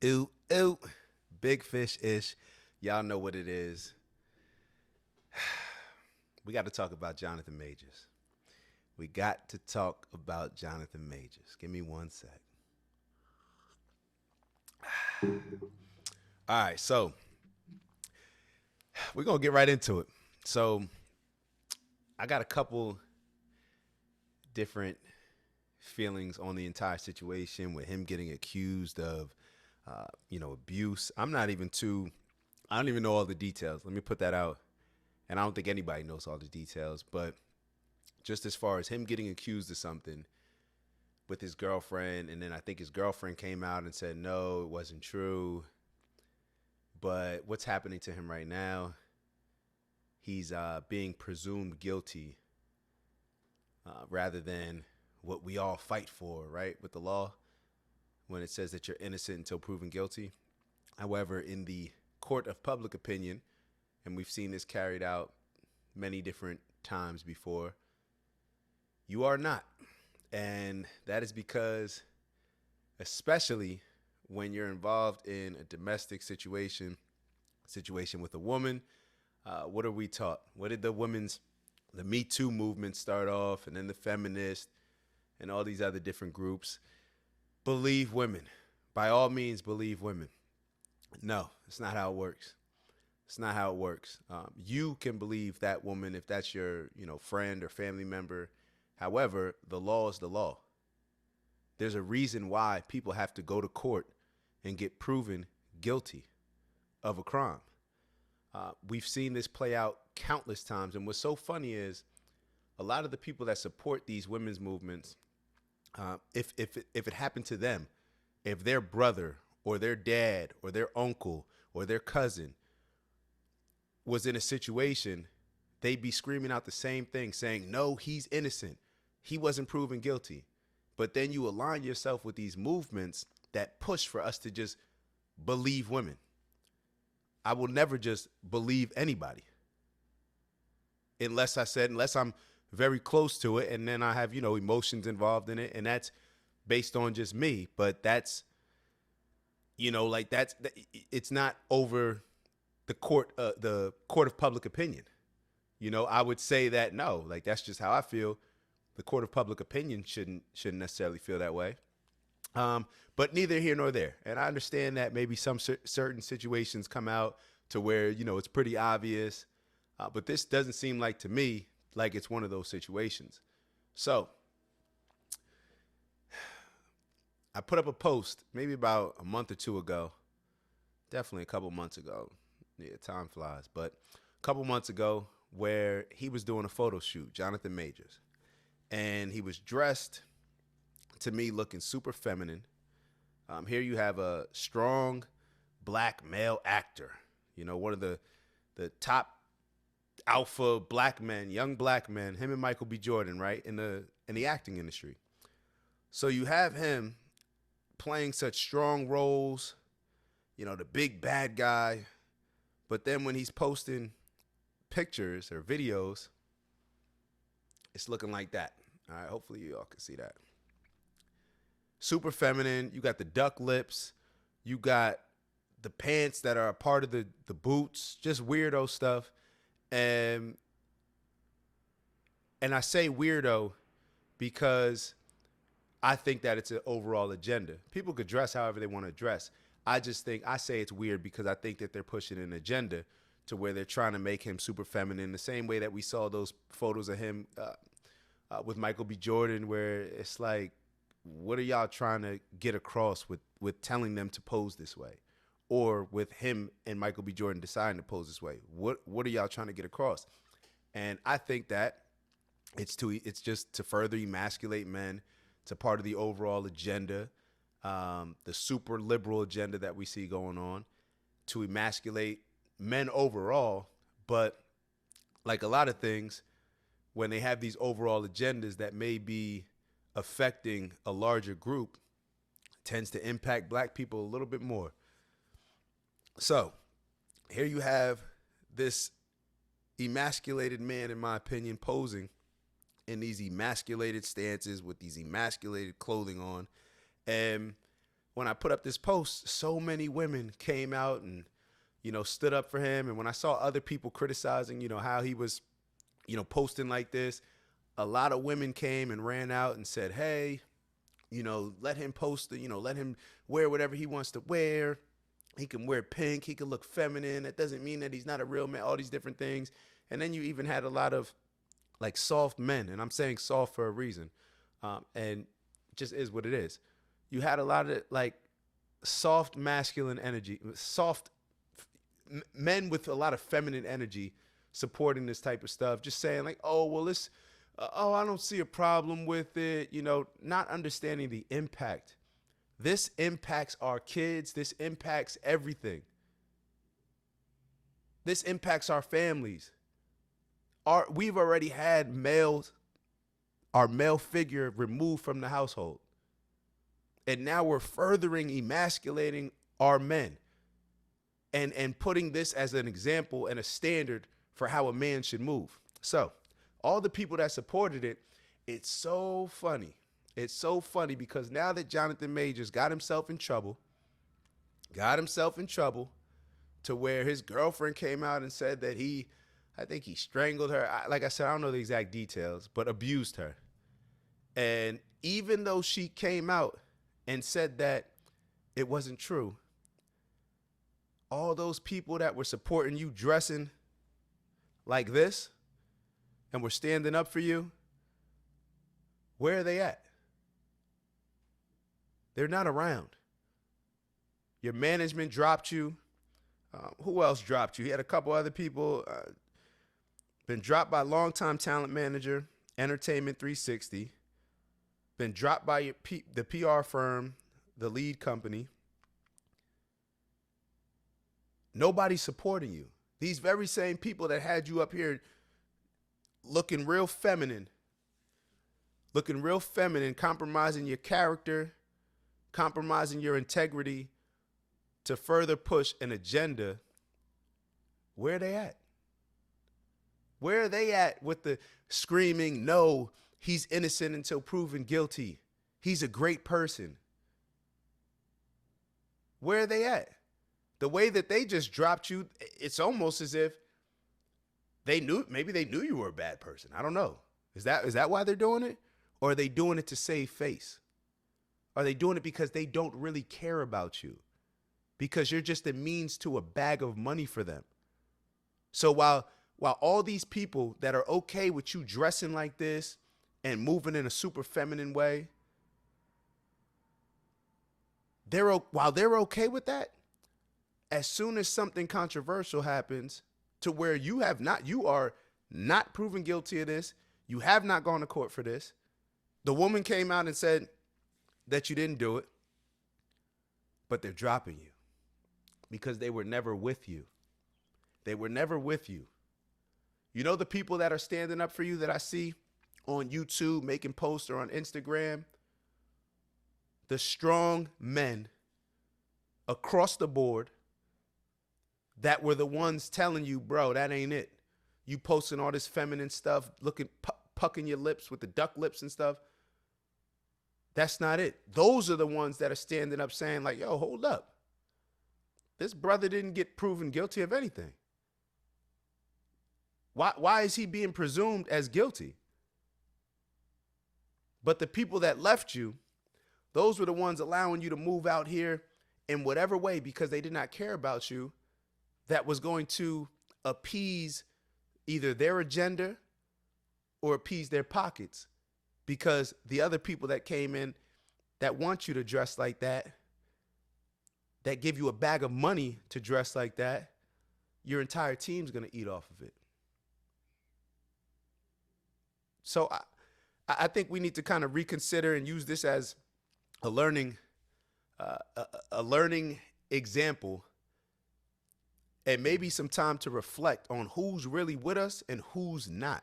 Ooh, ooh. Big fish ish. Y'all know what it is. We got to talk about Jonathan Majors. We got to talk about Jonathan Majors. Give me one sec. All right, so we're going to get right into it. So I got a couple different feelings on the entire situation with him getting accused of, abuse. I don't even know all the details. Let me put that out. And I don't think anybody knows all the details, but just as far as him getting accused of something with his girlfriend, and then I think his girlfriend came out and said, no, it wasn't true. But what's happening to him right now, he's being presumed guilty rather than what we all fight for, right, with the law, when it says that you're innocent until proven guilty. However, in the court of public opinion, and we've seen this carried out many different times before, you are not. And that is because, especially when you're involved in a domestic situation with a woman, what are we taught? What did the Me Too movement start off, and then the feminists and all these other different groups? Believe women. By all means, believe women. No, it's not how it works. It's not how it works. You can believe that woman if that's your, friend or family member. However, the law is the law. There's a reason why people have to go to court and get proven guilty of a crime. We've seen this play out countless times. And what's so funny is a lot of the people that support these women's movements, if it happened to them, if their brother or their dad or their uncle or their cousin was in a situation, they'd be screaming out the same thing, saying, no, he's innocent. He wasn't proven guilty. But then you align yourself with these movements that push for us to just believe women. I will never just believe anybody unless I'm very close to it, and then I have, emotions involved in it, and that's based on just me. But that's, it's not over the court of public opinion. I would say that no, that's just how I feel. The court of public opinion shouldn't necessarily feel that way. But neither here nor there. And I understand that maybe some certain situations come out to where, it's pretty obvious. But this doesn't seem like, to me, like it's one of those situations. So I put up a post maybe about a month or two ago, definitely a couple months ago. Yeah, time flies. But a couple months ago, where he was doing a photo shoot, Jonathan Majors. And he was dressed, to me, looking super feminine. Here you have a strong black male actor, one of the top alpha black men, young black men, him and Michael B. Jordan, right, in the acting industry. So you have him playing such strong roles, the big bad guy. But then when he's posting pictures or videos, it's looking like that. All right, hopefully you all can see that. Super feminine. You got the duck lips. You got the pants that are a part of the boots. Just weirdo stuff. And I say weirdo because I think that it's an overall agenda. People could dress however they want to dress. I say it's weird because I think that they're pushing an agenda to where they're trying to make him super feminine, the same way that we saw those photos of him with Michael B. Jordan, where it's like, what are y'all trying to get across with telling them to pose this way? Or with him and Michael B. Jordan deciding to pose this way? What are y'all trying to get across? And I think that it's just to further emasculate men. It's a part of the overall agenda, the super liberal agenda that we see going on, to emasculate men overall. But like a lot of things, when they have these overall agendas that may be affecting a larger group, tends to impact black people a little bit more. So here you have this emasculated man, in my opinion, posing in these emasculated stances with these emasculated clothing on. And when I put up this post, so many women came out and, stood up for him. And when I saw other people criticizing, how he was, posting like this, a lot of women came and ran out and said, hey, let him post, let him wear whatever he wants to wear. He can wear pink. He can look feminine. That doesn't mean that he's not a real man, all these different things. And then you even had a lot of like soft men. And I'm saying soft for a reason. And it just is what it is. You had a lot of like soft masculine energy, soft men with a lot of feminine energy supporting this type of stuff, just saying like, oh, well, I don't see a problem with it, not understanding the impact. This impacts our kids. This impacts everything. This impacts our families. We've already had our male figure removed from the household. And now we're furthering emasculating our men and putting this as an example and a standard for how a man should move. So all the people that supported it, it's so funny. It's so funny because now that Jonathan Majors got himself in trouble to where his girlfriend came out and said that I think he strangled her. Like I said, I don't know the exact details, but abused her. And even though she came out and said that it wasn't true, all those people that were supporting you dressing like this and were standing up for you, where are they at? They're not around. Your management dropped you. Who else dropped you? He had a couple other people. Been dropped by longtime talent manager, Entertainment 360. Been dropped by the PR firm, the lead company. Nobody's supporting you. These very same people that had you up here looking real feminine, compromising your character, compromising your integrity to further push an agenda, where are they at? Where are they at with the screaming, no, he's innocent until proven guilty. He's a great person. Where are they at? The way that they just dropped you, it's almost as if maybe they knew you were a bad person. I don't know. Is that why they're doing it? Or are they doing it to save face? Are they doing it because they don't really care about you? Because you're just a means to a bag of money for them. So while all these people that are okay with you dressing like this and moving in a super feminine way, while they're okay with that, as soon as something controversial happens to where you are not proven guilty of this, you have not gone to court for this, the woman came out and said that you didn't do it, but they're dropping you because they were never with you. They were never with you. You know the people that are standing up for you that I see on YouTube, making posts or on Instagram? The strong men across the board that were the ones telling you, bro, that ain't it. You posting all this feminine stuff, pucking your lips with the duck lips and stuff. That's not it. Those are the ones that are standing up saying like, yo, hold up. This brother didn't get proven guilty of anything. Why is he being presumed as guilty? But the people that left you, those were the ones allowing you to move out here in whatever way because they did not care about you, that was going to appease either their agenda or appease their pockets, because the other people that came in that want you to dress like that give you a bag of money to dress like that, your entire team's going to eat off of it. So I think we need to kind of reconsider and use this as a learning example, and maybe some time to reflect on who's really with us and who's not.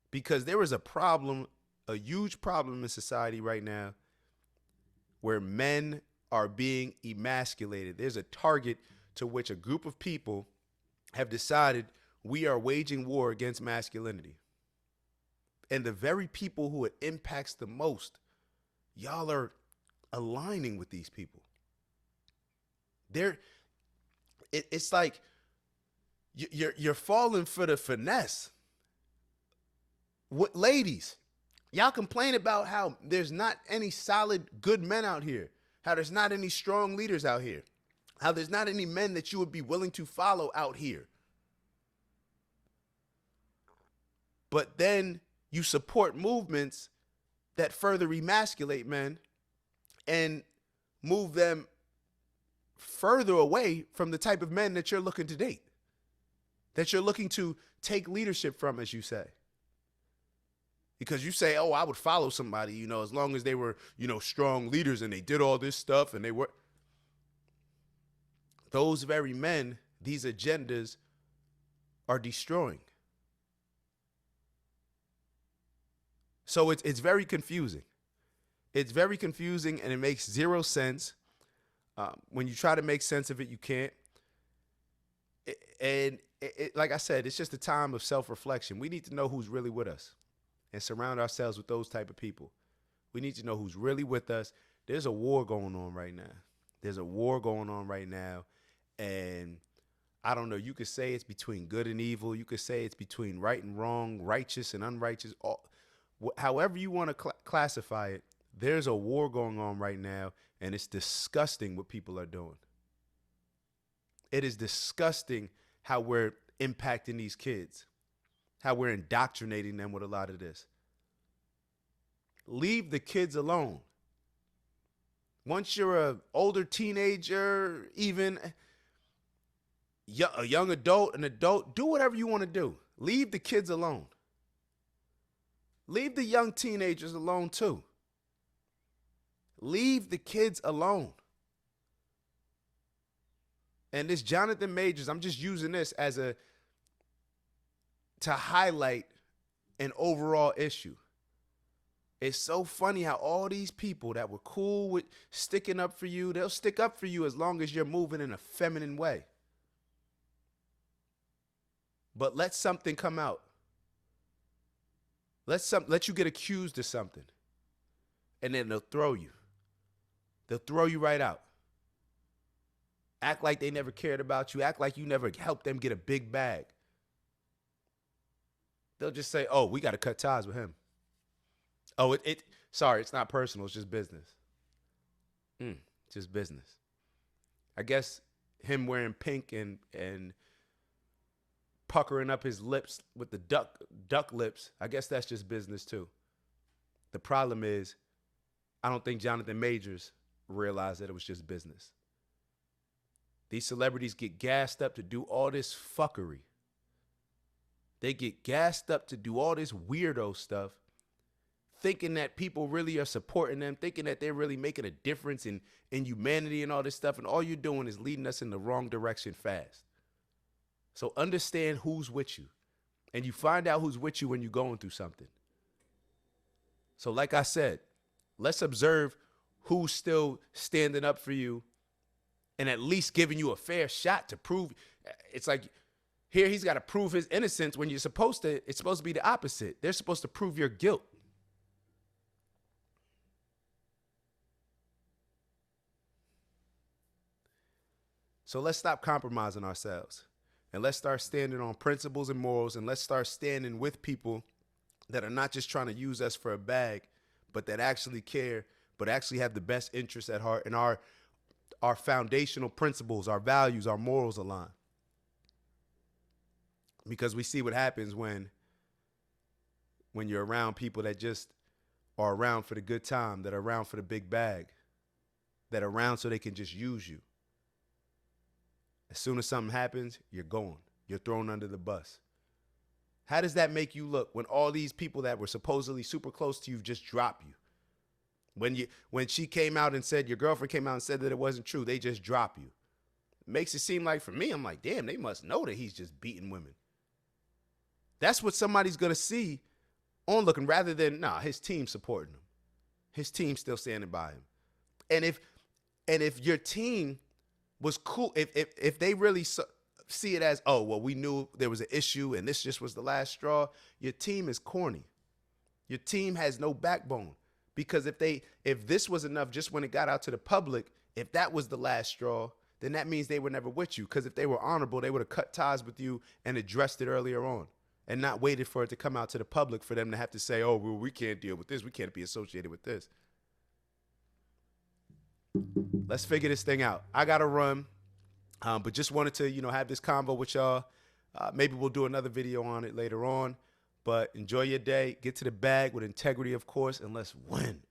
Because there is a problem, a huge problem in society right now where men are being emasculated. There's a target to which a group of people have decided we are waging war against masculinity. And the very people who it impacts the most, y'all are aligning with these people. They're it's like you're falling for the finesse. What, ladies, y'all complain about how there's not any solid good men out here, how there's not any strong leaders out here, how there's not any men that you would be willing to follow out here. But then you support movements that further emasculate men and move them further away from the type of men that you're looking to date, that you're looking to take leadership from, as you say. Because you say, oh, I would follow somebody, you know, as long as they were, you know, strong leaders and they did all this stuff and they were. Those very men, these agendas are destroying. So it's very confusing. It's very confusing, and it makes zero sense. When you try to make sense of it, you can't. Like I said, it's just a time of self-reflection. We need to know who's really with us and surround ourselves with those type of people. We need to know who's really with us. There's a war going on right now. There's a war going on right now. And I don't know, you could say it's between good and evil. You could say it's between right and wrong, righteous and unrighteous. However you want to classify it, there's a war going on right now, and it's disgusting what people are doing. It is disgusting how we're impacting these kids, how we're indoctrinating them with a lot of this. Leave the kids alone. Once you're an older teenager, even a young adult, an adult, do whatever you want to do. Leave the kids alone. Leave the young teenagers alone too. Leave the kids alone. And this Jonathan Majors, I'm just using this to highlight an overall issue. It's so funny how all these people that were cool with sticking up for you, they'll stick up for you as long as you're moving in a feminine way. But let something come out. Let you get accused of something. And then they'll throw you. They'll throw you right out. Act like they never cared about you. Act like you never helped them get a big bag. They'll just say, oh, we got to cut ties with him. Oh, sorry, it's not personal. It's just business. Just business. I guess him wearing pink and puckering up his lips with the duck lips, I guess that's just business too. The problem is, I don't think Jonathan Majors realized that it was just business. These celebrities get gassed up to do all this fuckery. They get gassed up to do all this weirdo stuff, thinking that people really are supporting them, thinking that they're really making a difference in humanity and all this stuff. And all you're doing is leading us in the wrong direction fast. So understand who's with you. And you find out who's with you when you're going through something. So like I said, let's observe who's still standing up for you and at least giving you a fair shot to prove. It's like here he's got to prove his innocence when it's supposed to be the opposite. They're supposed to prove your guilt. So let's stop compromising ourselves. And let's start standing on principles and morals, and let's start standing with people that are not just trying to use us for a bag, but that actually care, but actually have the best interests at heart, and our foundational principles, our values, our morals align. Because we see what happens when you're around people that just are around for the good time, that are around for the big bag, that are around so they can just use you. As soon as something happens, you're gone. You're thrown under the bus. How does that make you look when all these people that were supposedly super close to you just drop you? When she came out and said, your girlfriend came out and said that it wasn't true, they just drop you. It makes it seem like, for me, I'm like, damn, they must know that he's just beating women. That's what somebody's going to see on looking, rather than, his team supporting him. His team still standing by him. And if your team was cool, if they really see it as, oh, well, we knew there was an issue and this just was the last straw, your team is corny. Your team has no backbone, Because if this was enough just when it got out to the public, if that was the last straw, then that means they were never with you. Because if they were honorable, they would have cut ties with you and addressed it earlier on and not waited for it to come out to the public for them to have to say, oh, well, we can't deal with this. We can't be associated with this. Let's figure this thing out. I got to run, but just wanted to, have this convo with y'all. Maybe we'll do another video on it later on. But enjoy your day. Get to the bag with integrity, of course, and let's win.